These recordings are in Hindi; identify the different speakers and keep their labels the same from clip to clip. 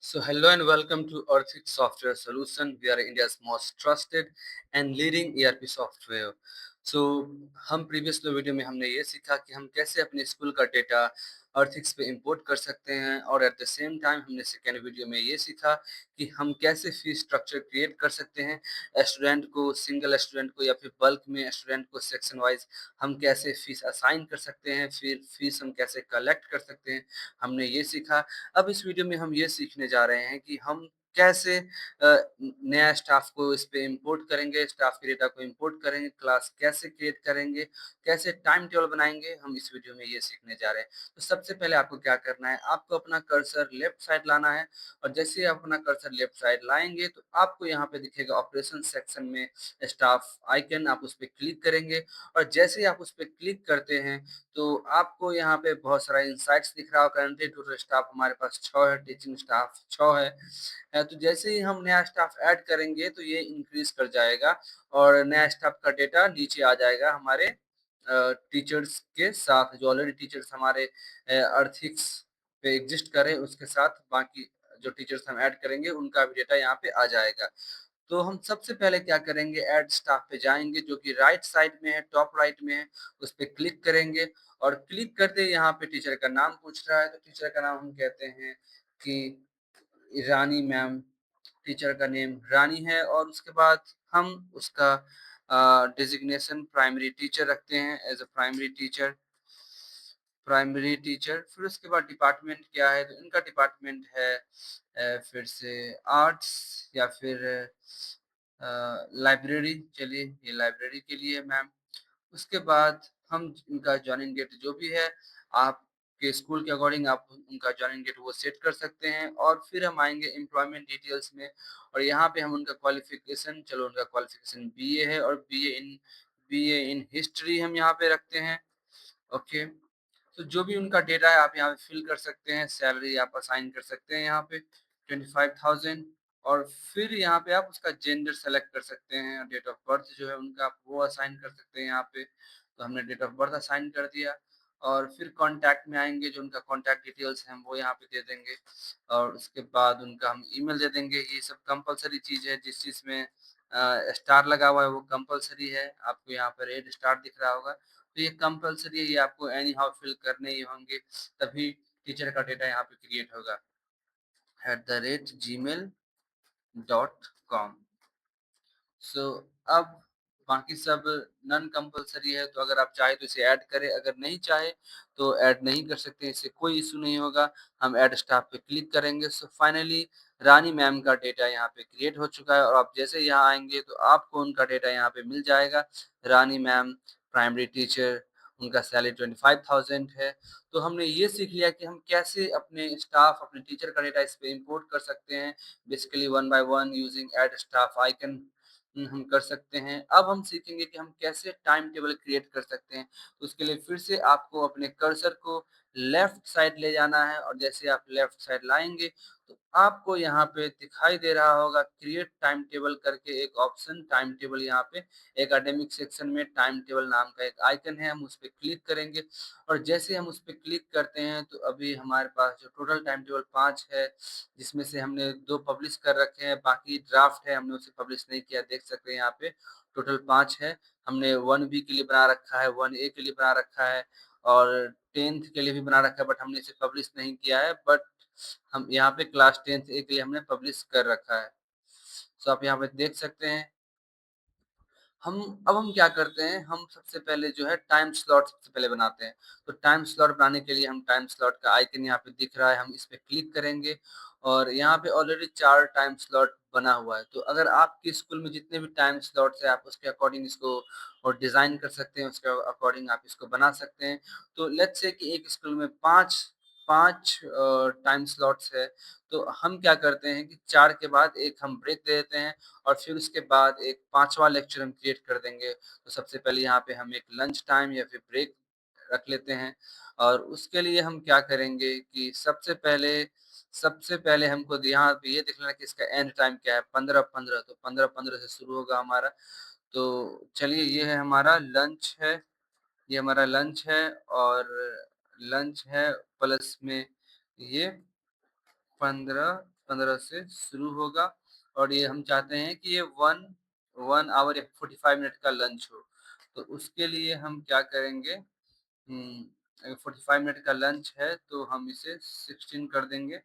Speaker 1: So hello and welcome to Earthix Software Solution. We are India's most trusted and leading ERP software. So हम प्रीवियस वीडियो में हमने ये सीखा कि हम कैसे अपने स्कूल का डेटा अर्थिक्स पे इंपोर्ट कर सकते हैं और एट द सेम टाइम हमने सेकेंड वीडियो में ये सीखा कि हम कैसे फीस स्ट्रक्चर क्रिएट कर सकते हैं स्टूडेंट को, सिंगल स्टूडेंट को या फिर बल्क में स्टूडेंट को सेक्शन वाइज हम कैसे फीस असाइन कर सकते हैं, फिर फीस हम कैसे कलेक्ट कर सकते हैं, हमने ये सीखा। अब इस वीडियो में हम ये सीखने जा रहे हैं कि हम कैसे नया स्टाफ को इस पे इंपोर्ट करेंगे, स्टाफ के डेटा को इंपोर्ट करेंगे, क्लास कैसे क्रिएट करेंगे, कैसे टाइम टेबल बनाएंगे, हम इस वीडियो में ये सीखने जा रहे हैं। तो सबसे पहले आपको क्या करना है, आपको अपना कर्सर लेफ्ट साइड लाना है और जैसे ही आप अपना कर्सर लेफ्ट साइड लाएंगे तो आपको यहाँ पे दिखेगा ऑपरेशन सेक्शन में स्टाफ आइकन, आप उस पर क्लिक करेंगे और जैसे ही आप उस पर क्लिक करते हैं तो आपको यहाँ पे बहुत सारा इंसाइट्स दिख रहा होगा। करंटली टोटल स्टाफ हमारे पास 6 है, टीचिंग स्टाफ 6 है। तो जैसे ही हम नया स्टाफ ऐड करेंगे तो ये इंक्रीज कर जाएगा और नया स्टाफ का डेटा नीचे आ जाएगा हमारे टीचर्स के साथ, जो ऑलरेडी टीचर्स हमारे अर्थिक्स पे एग्जिस्ट करें उसके साथ बाकी जो टीचर्स हम ऐड करेंगे उनका भी डेटा यहाँ पे आ जाएगा। तो हम सबसे पहले क्या करेंगे, ऐड स्टाफ पे जाएंगे जो कि राइट साइड में है, टॉप राइट में है, उस पर क्लिक करेंगे और क्लिक करते ही यहाँ पे टीचर का नाम पूछ रहा है तो टीचर का नाम हम कहते हैं कि रानी मैम। टीचर का नेम रानी है और उसके बाद हम उसका डिजिग्नेशन प्राइमरी टीचर रखते हैं एज अ प्राइमरी टीचर। फिर उसके बाद डिपार्टमेंट क्या है, तो इनका डिपार्टमेंट है फिर से आर्ट्स या फिर लाइब्रेरी। चलिए ये लाइब्रेरी के लिए मैम। उसके बाद हम इनका जॉइनिंग डेट जो भी है आपके स्कूल के अकॉर्डिंग आप उनका जॉइनिंग डेट वो सेट कर सकते हैं। और फिर हम आएंगे एम्प्लॉयमेंट डिटेल्स में और यहाँ पे हम उनका क्वालिफिकेशन, चलो उनका क्वालिफिकेशन बीए है और बीए इन हिस्ट्री हम यहाँ पे रखते हैं। ओके, तो जो भी उनका डेटा है आप यहाँ पे फिल कर सकते हैं। सैलरी आप असाइन कर सकते हैं यहाँ पे 25,000 और फिर यहाँ पे आप उसका जेंडर सेलेक्ट कर सकते हैं। डेट ऑफ बर्थ जो है उनका आप वो असाइन कर सकते हैं यहाँ पे। तो हमने डेट ऑफ बर्थ असाइन कर दिया और फिर कॉन्टैक्ट में आएंगे, जो उनका कॉन्टैक्ट डिटेल्स हैं वो यहाँ पे दे देंगे और उसके बाद उनका हम ईमेल दे देंगे। ये सब कंपलसरी चीज़ है, जिस चीज़ में स्टार लगा हुआ है वो कंपलसरी है। आपको यहाँ पर रेड स्टार दिख रहा होगा तो ये कंपलसरी है, ये आपको एनी हाउ फिल करने ही होंगे, तभी टीचर का डेटा यहाँ पे क्रिएट होगा। @gmail.com। सो अब बाकी सब नॉन कंपलसरी है, तो अगर आप चाहे तो इसे ऐड करें, अगर नहीं चाहे तो ऐड नहीं कर सकते, इससे कोई इशू नहीं होगा। हम ऐड स्टाफ पे क्लिक करेंगे। सो फाइनली रानी मैम का डेटा यहाँ पे क्रिएट हो चुका है और आप जैसे यहाँ आएंगे तो आपको उनका डेटा यहाँ पे मिल जाएगा। रानी मैम प्राइमरी टीचर, उनका सैलरी 25,000 है। तो हमने ये सीख लिया कि हम कैसे अपने स्टाफ, अपने टीचर का डेटा इस पे इंपोर्ट कर सकते हैं। Basically one by one using add staff icon हम कर सकते हैं। अब हम सीखेंगे कि हम कैसे टाइम टेबल क्रिएट कर सकते हैं। तो उसके लिए फिर से आपको अपने कर्सर को लेफ्ट साइड ले जाना है और जैसे आप लेफ्ट साइड लाएंगे तो आपको यहाँ पे दिखाई दे रहा होगा क्रिएट टाइम टेबल करके एक ऑप्शन। टाइम टेबल यहाँ पे एकेडमिक सेक्शन में टाइम टेबल नाम का एक आइकन है, हम उस पर क्लिक करेंगे और जैसे हम उस पर क्लिक करते हैं तो अभी हमारे पास जो टोटल टाइम टेबल 5 है, जिसमें से हमने 2 पब्लिश कर रखे हैं, बाकी ड्राफ्ट है हमने उसे पब्लिश नहीं किया। देख सकते हैं यहाँ पे टोटल 5 है। हमने 1B के लिए बना रखा है, 1A के लिए बना रखा है और 10th के लिए भी बना रखा है, बट हमने इसे पब्लिश नहीं किया है। बट हम यहाँ पे क्लास 10th A के लिए हमने पब्लिश कर रखा है। सो आप यहाँ पे देख सकते हैं। अब हम क्या करते हैं, हम सबसे पहले जो है टाइम स्लॉट सबसे पहले बनाते हैं। तो टाइम स्लॉट बनाने के लिए हम टाइम स्लॉट का आइकन यहाँ पे दिख रहा है, हम इस पे क्लिक करेंगे और यहाँ पे ऑलरेडी 4 टाइम स्लॉट बना हुआ है। तो अगर आपके स्कूल में जितने भी टाइम स्लॉट्स है आप उसके अकॉर्डिंग इसको और डिजाइन कर सकते हैं, उसके अकॉर्डिंग आप इसको बना सकते हैं। तो लेट्स से कि एक स्कूल में 5 टाइम स्लॉट्स है, तो हम क्या करते हैं कि 4 के बाद एक हम ब्रेक दे देते हैं और फिर उसके बाद एक 5वां लेक्चर हम क्रिएट कर देंगे। तो सबसे पहले यहाँ पे हम एक लंच टाइम या फिर ब्रेक रख लेते हैं और उसके लिए हम क्या करेंगे कि सबसे पहले हमको यहाँ पे ये देख लेना कि इसका एंड टाइम क्या है, 15:15। तो 15:15 से शुरू होगा हमारा। तो चलिए ये है हमारा लंच है, ये हमारा लंच है और लंच है प्लस में ये 15 15 से शुरू होगा और ये हम चाहते हैं कि ये 1 आवर या 45 मिनट का लंच हो। तो उसके लिए हम क्या करेंगे, अगर 45 मिनट का लंच है तो हम इसे 16 कर देंगे।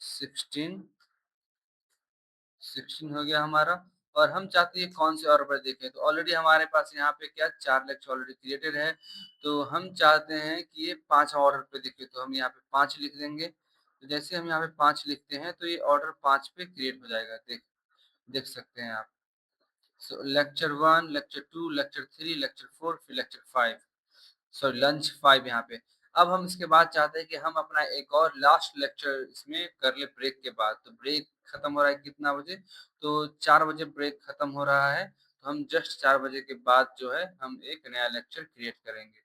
Speaker 1: 16 16 हो गया हमारा। और हम चाहते हैं कौन से ऑर्डर पर देखें, तो ऑलरेडी हमारे पास यहाँ पे क्या 4 लेक्चर ऑलरेडी क्रिएटेड है, तो हम चाहते हैं कि ये 5 ऑर्डर पे दिखे, तो हम यहाँ पे 5 लिख देंगे। तो जैसे हम यहाँ पे 5 लिखते हैं तो ये ऑर्डर 5 पे क्रिएट हो जाएगा, देख देख सकते हैं आप। सो लेक्चर 1, लेक्चर 2, लेक्चर 3, लेक्चर 4, फिर लेक्चर 5, सॉरी लंच 5 यहाँ पे। अब हम इसके बाद चाहते हैं कि हम अपना एक और लास्ट लेक्चर इसमें कर ले ब्रेक के बाद। तो ब्रेक खत्म हो रहा है कितना बजे? तो 4 बजे ब्रेक खत्म हो रहा है। तो हम जस्ट 4 बजे के बाद जो है हम एक नया लेक्चर क्रिएट करेंगे।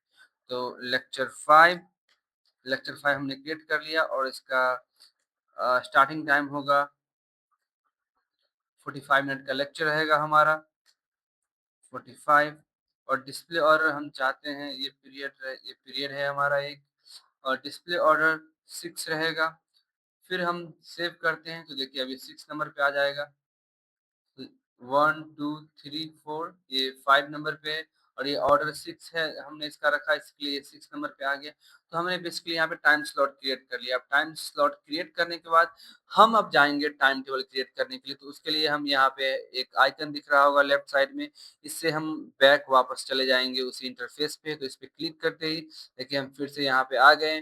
Speaker 1: तो लेक्चर 5 हमने क्रिएट कर लिया और इसका स्टार्टिंग टाइम होगा 45 मिनट का लेक्चर रहेगा हमारा। 45 और डिस्प्ले ऑर्डर हम चाहते हैं ये पीरियड है हमारा एक, और डिस्प्ले ऑर्डर 6 रहेगा। फिर हम सेव करते हैं तो देखिए अभी 6 नंबर पे आ जाएगा। 1 2 3 4 ये 5 नंबर पे है और ये ऑर्डर 6 है, हमने इसका रखा इसके लिए 6 नंबर पे आ गया। तो हमने बेसिकली यहाँ पे टाइम स्लॉट क्रिएट कर लिया। अब टाइम स्लॉट क्रिएट करने के बाद हम अब जाएंगे टाइम टेबल क्रिएट करने के लिए। तो उसके लिए हम यहाँ पे एक आइकन दिख रहा होगा लेफ्ट साइड में, इससे हम बैक वापस चले जाएंगे उसी इंटरफेस पे। तो इस पे क्लिक करते ही देखिए हम फिर से यहाँ पे आ गए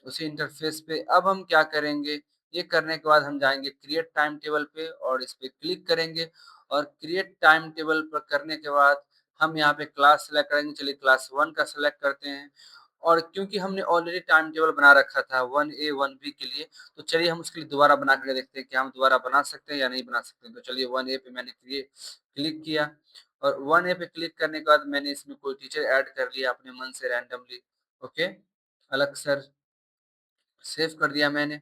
Speaker 1: उसी इंटरफेस पे। अब हम क्या करेंगे, ये करने के बाद हम जाएँगे क्रिएट टाइम टेबल पे और इस पे क्लिक करेंगे और क्रिएट टाइम टेबल पर करने के बाद हम यहाँ पे क्लास सेलेक्ट करेंगे। चलिए क्लास 1 का सेलेक्ट करते हैं और क्योंकि हमने ऑलरेडी टाइम टेबल बना रखा था 1A 1B के लिए, तो चलिए हम उसके लिए दोबारा बना कर देखते हैं कि हम दोबारा बना सकते हैं या नहीं बना सकते हैं। तो चलिए 1A पे मैंने क्लिक किया और 1A पे क्लिक करने के बाद मैंने इसमें कोई टीचर ऐड कर लिया अपने मन से रैंडमली। ओके, अलग सर सेव कर दिया मैंने।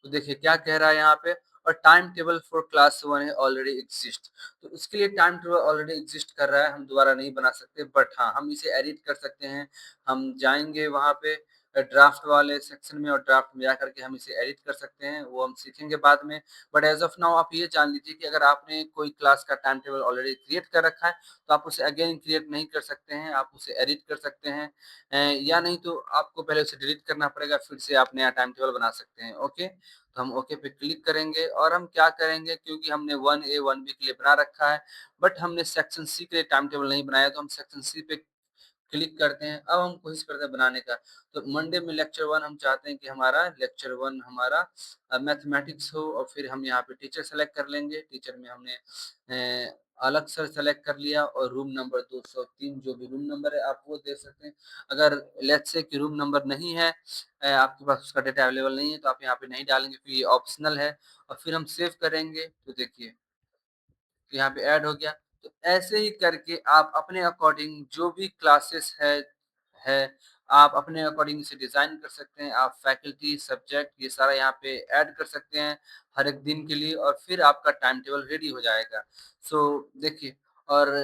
Speaker 1: तो देखिए क्या कह रहा है यहाँ पे, और टाइम टेबल फॉर क्लास 1 है ऑलरेडी एग्जिस्ट। तो उसके लिए टाइम टेबल ऑलरेडी एग्जिस्ट कर रहा है, हम दोबारा नहीं बना सकते, बट हाँ हम इसे एडिट कर सकते हैं। हम जाएंगे वहाँ पे ड्राफ्ट वाले सेक्शन में और ड्राफ्ट में जाकर के हम इसे एडिट कर सकते हैं, वो हम सीखेंगे बाद में। बट एज ऑफ नाउ आप ये जान लीजिए कि अगर आपने कोई क्लास का टाइम टेबल ऑलरेडी क्रिएट कर रखा है तो आप उसे अगेन क्रिएट नहीं कर सकते हैं, आप उसे एडिट कर सकते हैं या नहीं तो आपको पहले उसे डिलीट करना पड़ेगा, फिर से आप नया टाइम टेबल बना सकते हैं। ओके, तो हम ओके पे क्लिक करेंगे और हम क्या करेंगे, क्योंकि हमने 1A 1B के लिए बना रखा है बट हमने सेक्शन सी के लिए टाइम टेबल नहीं बनाया, तो हम सेक्शन सी पे क्लिक करते हैं। अब हम कोशिश करते हैं बनाने का। तो मंडे में लेक्चर 1 हम चाहते हैं कि हमारा लेक्चर 1 हमारा मैथमेटिक्स हो और फिर हम यहाँ पे टीचर सेलेक्ट कर लेंगे। टीचर में हमने अलग सर सेलेक्ट कर लिया और रूम नंबर 203 जो भी रूम नंबर है आप वो दे सकते हैं। अगर लेट्स से कि रूम नंबर नहीं है, आपके पास उसका डेटा अवेलेबल नहीं है, तो आप यहाँ पे नहीं डालेंगे क्योंकि ये ऑप्शनल है। और फिर हम सेव करेंगे तो देखिए यहाँ पे ऐड हो गया। तो ऐसे ही करके आप अपने अकॉर्डिंग जो भी क्लासेस है आप अपने अकॉर्डिंग इसे डिज़ाइन कर सकते हैं। आप फैकल्टी, सब्जेक्ट ये सारा यहाँ पे ऐड कर सकते हैं हर एक दिन के लिए और फिर आपका टाइम टेबल रेडी हो जाएगा। सो देखिए, और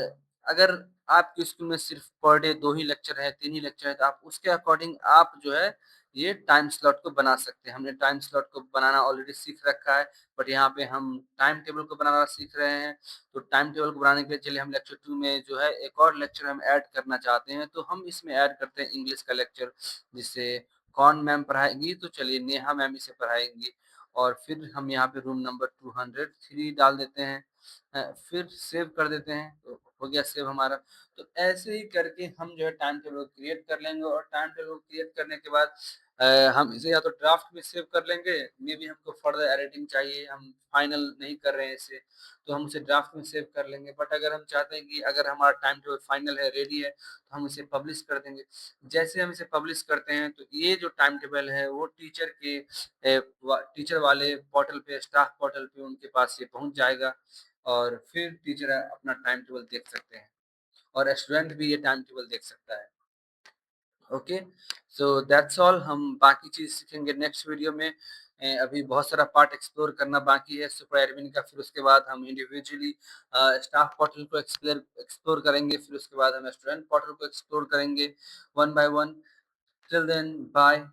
Speaker 1: अगर आपके स्कूल में सिर्फ पर डे 2 ही लेक्चर है, 3 ही लेक्चर है, तो आप उसके अकॉर्डिंग आप जो है ये टाइम स्लॉट को बना सकते हैं। हमने टाइम स्लॉट को बनाना ऑलरेडी सीख रखा है, बट यहाँ पे हम टाइम टेबल को बनाना सीख रहे हैं। तो टाइम टेबल को बनाने के लिए चलिए हम लेक्चर 2 में जो है एक और लेक्चर हम ऐड करना चाहते हैं, तो हम इसमें ऐड करते हैं इंग्लिश का लेक्चर, जिसे कौन मैम पढ़ाएँगी, तो चलिए नेहा मैम इसे पढ़ाएँगी। और फिर हम यहाँ पे रूम नंबर 203 डाल देते हैं। फिर सेव कर देते हैं, तो हो गया सेव हमारा। तो ऐसे ही करके हम जो है टाइम टेबल क्रिएट कर लेंगे और टाइम टेबल क्रिएट करने के बाद हम इसे या तो ड्राफ्ट में सेव कर लेंगे, मे बी हमको फर्दर एडिटिंग चाहिए, हम फाइनल नहीं कर रहे हैं इसे, तो हम इसे ड्राफ्ट में सेव कर लेंगे। बट अगर हम चाहते हैं कि अगर हमारा टाइम टेबल फाइनल है, रेडी है, तो हम इसे पब्लिश कर देंगे। जैसे हम इसे पब्लिश करते हैं तो ये जो टाइम टेबल है वो टीचर के टीचर वाले पोर्टल पे, स्टाफ पोर्टल पे उनके पास ये पहुंच जाएगा और फिर टीचर अपना टाइम टेबल देख सकते हैं और स्टूडेंट भी ये टाइम टेबल देख सकता है। Okay, so that's all. हम बाकी चीज़ सीखेंगे नेक्स्ट वीडियो में। अभी बहुत सारा पार्ट एक्सप्लोर करना बाकी है सुपर एडमिन का, फिर उसके बाद हम इंडिविजुअली स्टाफ पोर्टल को एक्सप्लोर करेंगे, फिर उसके बाद हम स्टूडेंट पोर्टल को एक्सप्लोर करेंगे one by one. Till then bye.